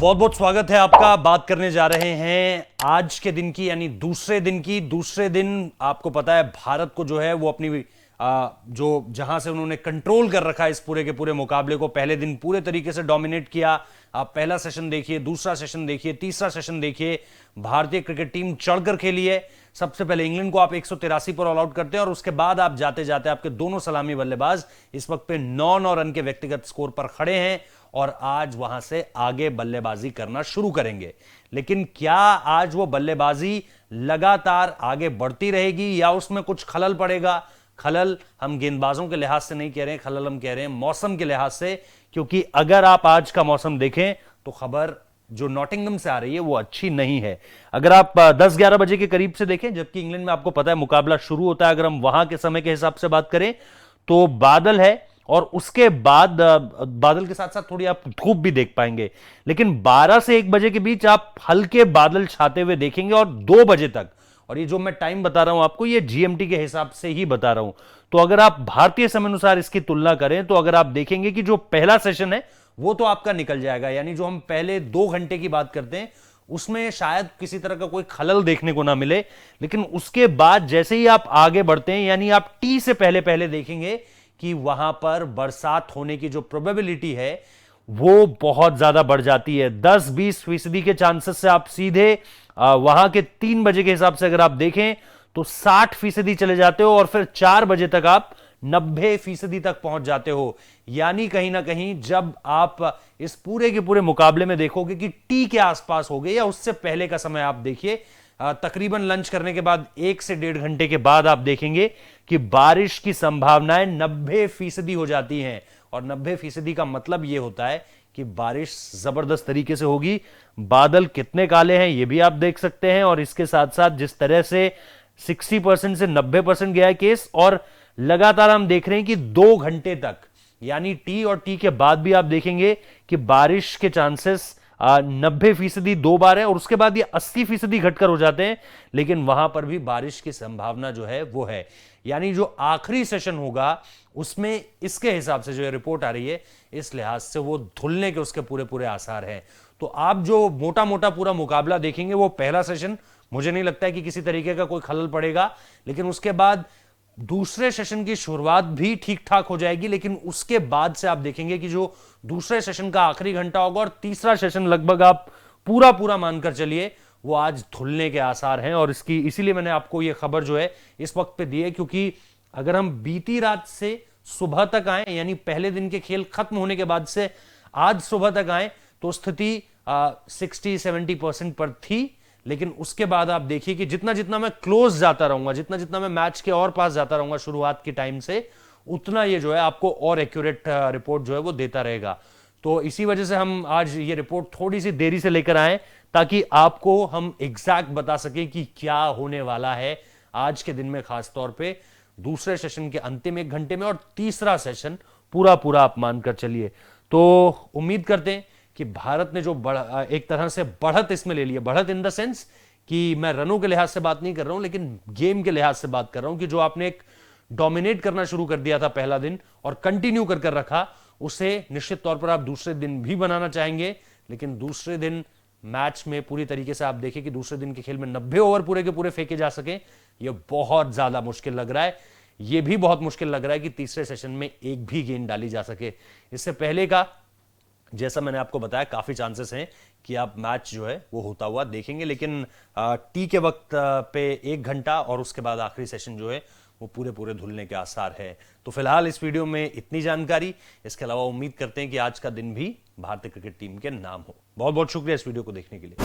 बहुत बहुत स्वागत है आपका। बात करने जा रहे हैं आज के दिन की, यानी दूसरे दिन आपको पता है भारत को जो है वो अपनी जो जहां से उन्होंने कंट्रोल कर रखा है इस पूरे के पूरे मुकाबले को, पहले दिन पूरे तरीके से डोमिनेट किया। आप पहला सेशन देखिए, दूसरा सेशन देखिए, तीसरा सेशन देखिए, भारतीय क्रिकेट टीम चढ़कर खेली है। सबसे पहले इंग्लैंड को आप 183 पर ऑल आउट करते हैं और उसके बाद आप जाते जाते आपके दोनों सलामी बल्लेबाज इस वक्त पे 9 रन के व्यक्तिगत स्कोर पर खड़े हैं और आज वहां से आगे बल्लेबाजी करना शुरू करेंगे। लेकिन क्या आज वो बल्लेबाजी लगातार आगे बढ़ती रहेगी या उसमें कुछ खलल पड़ेगा? खलल हम गेंदबाजों के लिहाज से नहीं कह रहे हैं, खलल हम कह रहे हैं मौसम के लिहाज से, क्योंकि अगर आप आज का मौसम देखें तो खबर जो नॉटिंघम से आ रही है वो अच्छी नहीं है। अगर आप 10-11 बजे के करीब से देखें, जबकि इंग्लैंड में आपको पता है मुकाबला शुरू होता है, अगर हम वहां के समय के हिसाब से बात करें तो बादल है और उसके बाद बादल के साथ साथ थोड़ी आप धूप भी देख पाएंगे। लेकिन 12 से 1 बजे के बीच आप हल्के बादल छाते हुए देखेंगे और 2 बजे तक, और ये जो मैं टाइम बता रहा हूं आपको ये जीएमटी के हिसाब से ही बता रहा हूं, तो अगर आप भारतीय समय अनुसार इसकी तुलना करें तो अगर आप देखेंगे कि जो पहला सेशन है वो तो आपका निकल जाएगा, यानी जो हम पहले 2 घंटे की बात करते हैं उसमें शायद किसी तरह का कोई खलल देखने को ना मिले। लेकिन उसके बाद जैसे ही आप आगे बढ़ते हैं, यानी आप टी से पहले पहले देखेंगे कि वहां पर बरसात होने की जो प्रोबेबिलिटी है वो बहुत ज्यादा बढ़ जाती है। 10-20% के चांसेस से आप सीधे वहां के 3 बजे के हिसाब से अगर आप देखें तो 60% चले जाते हो और फिर 4 बजे तक आप 90% तक पहुंच जाते हो। यानी कहीं ना कहीं जब आप इस पूरे के पूरे मुकाबले में देखोगे कि टी के आसपास हो गए या उससे पहले का समय आप देखिए, तकरीबन लंच करने के बाद 1 से 1.5 घंटे के बाद आप देखेंगे कि बारिश की संभावनाएं 90% हो जाती हैं। और 90% का मतलब यह होता है कि बारिश जबरदस्त तरीके से होगी। बादल कितने काले हैं ये भी आप देख सकते हैं, और इसके साथ साथ जिस तरह से 60% से 90% गया है केस, और लगातार हम देख रहे हैं कि 2 घंटे तक, यानी टी और टी के बाद भी आप देखेंगे कि बारिश के चांसेस 90% 2 बार है और उसके बाद ये 80% घटकर हो जाते हैं, लेकिन वहां पर भी बारिश की संभावना जो है वो है। यानी जो आखिरी सेशन होगा उसमें इसके हिसाब से जो रिपोर्ट आ रही है इस लिहाज से वो धुलने के उसके पूरे पूरे आसार हैं। तो आप जो मोटा मोटा पूरा मुकाबला देखेंगे वो पहला सेशन, मुझे नहीं लगता है कि किसी तरीके का कोई खलल पड़ेगा। लेकिन उसके बाद दूसरे सेशन की शुरुआत भी ठीक ठाक हो जाएगी, लेकिन उसके बाद से आप देखेंगे कि जो दूसरे सेशन का आखिरी घंटा होगा और तीसरा सेशन लगभग आप पूरा पूरा मानकर चलिए वो आज धुलने के आसार हैं। और इसीलिए मैंने आपको ये खबर जो है इस वक्त पे दी है, क्योंकि अगर हम बीती रात से सुबह तक आए, यानी पहले दिन के खेल खत्म होने के बाद से आज सुबह तक आए, तो स्थिति 60-70% पर थी। लेकिन उसके बाद आप देखिए कि जितना जितना मैं क्लोज जाता रहूंगा, जितना जितना मैं मैच के और पास जाता रहूंगा शुरुआत के टाइम से, उतना ये जो है आपको और एक्यूरेट रिपोर्ट जो है वो देता रहेगा। तो इसी वजह से हम आज ये रिपोर्ट थोड़ी सी देरी से लेकर आए, ताकि आपको हम एग्जैक्ट बता सके कि क्या होने वाला है आज के दिन में, खास तौर पे दूसरे सेशन के अंतिम 1 घंटे में और तीसरा सेशन पूरा पूरा आप मानकर चलिए। तो उम्मीद करते हैं कि भारत ने जो एक तरह से बढ़त इसमें ले ली है, बढ़त इन द सेंस कि मैं रनों के लिहाज से बात नहीं कर रहा हूं, लेकिन गेम के लिहाज से बात कर रहा हूं, कि जो आपने एक डोमिनेट करना शुरू कर दिया था पहला दिन और कंटिन्यू कर रखा, उसे निश्चित तौर पर आप दूसरे दिन भी बनाना चाहेंगे। लेकिन दूसरे दिन मैच में पूरी तरीके से आप देखें कि दूसरे दिन के खेल में 90 ओवर पूरे के पूरे फेंके जा सके, यह बहुत ज्यादा मुश्किल लग रहा है। यह भी बहुत मुश्किल लग रहा है कि तीसरे सेशन में एक भी गेंद डाली जा सके। इससे पहले का, जैसा मैंने आपको बताया, काफी चांसेस हैं कि आप मैच जो है वो होता हुआ देखेंगे। लेकिन टी के वक्त पे 1 घंटा और उसके बाद आखिरी सेशन जो है वो पूरे पूरे धुलने के आसार है। तो फिलहाल इस वीडियो में इतनी जानकारी। इसके अलावा उम्मीद करते हैं कि आज का दिन भी भारतीय क्रिकेट टीम के नाम हो। बहुत बहुत शुक्रिया इस वीडियो को देखने के लिए।